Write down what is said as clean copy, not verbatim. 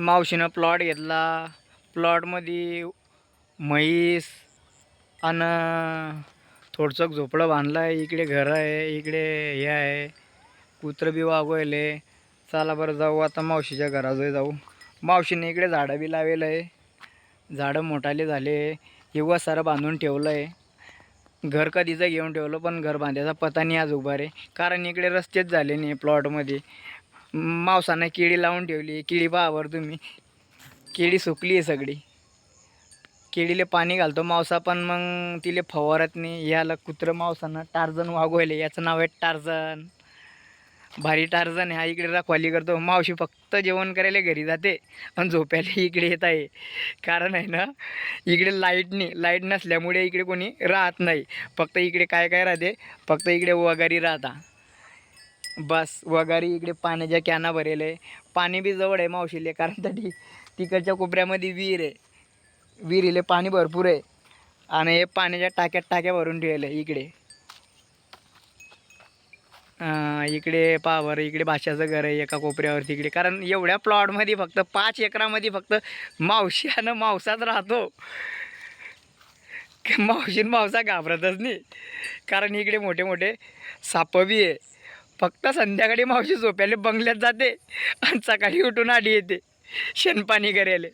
मावशीनं plot घेतला. प्लॉटमध्ये म्हैस आणि थोडंसं झोपडं बांधलं आहे. इकडे घर आहे, इकडे हे आहे, कुत्रं बी वागवले. चला बरं जाऊ आता मावशीच्या घराजवळ जाऊ. मावशीने इकडे झाडं बी लावेलं आहे. झाडं मोठाले झाले. हिरवं सारं बांधून ठेवलं आहे. घर कधीचं घेऊन ठेवलं पण घर बांधायचा पता नाही आज उभा रे. कारण इकडे रस्तेच झाले नाही प्लॉटमध्ये. मावसानं केळी लावून ठेवली. केळी पाहावर तुम्ही, केळी सुकली आहे सगळी. केळीले पाणी घालतो मावसा पण मग तिले फवारत नाही. याला कुत्रं मावसानं टार्झन वागवले. याचं नाव आहे टार्झन. भारी टार्झन आहे हा. इकडे रखवाली करतो. मावशी फक्त जेवण करायला घरी जाते आणि झोपायला इकडे येत आहे. कारण आहे ना, इकडे लाईट नसल्यामुळे इकडे कोणी राहत नाही. फक्त इकडे काय काय राहते, फक्त इकडे वगारी राहता बस. वगारी इकडे पाण्याच्या कॅना भरेल आहे. पाणी बी जवळ आहे मावशीले, कारण तरी तिकडच्या कोपऱ्यामध्ये विहीर आहे. विहिरीले पाणी भरपूर आहे आणि हे पाण्याच्या टाक्या भरून ठेवले इकडे. इकडे पहा बरं, इकडे भाषाचं घर आहे एका कोपऱ्यावरती इकडे. कारण एवढ्या प्लॉटमध्ये फक्त 5 एकरामध्ये फक्त मावशी आणि मावसाच राहतो. मावशी मावसा घाबरतच नाही, कारण इकडे मोठे मोठे साप बी आहे. फक्त संध्याकाळी मावशी झोप्याला बंगल्यात जाते आणि सकाळी उठून आडी येते शेणपाणी करायला.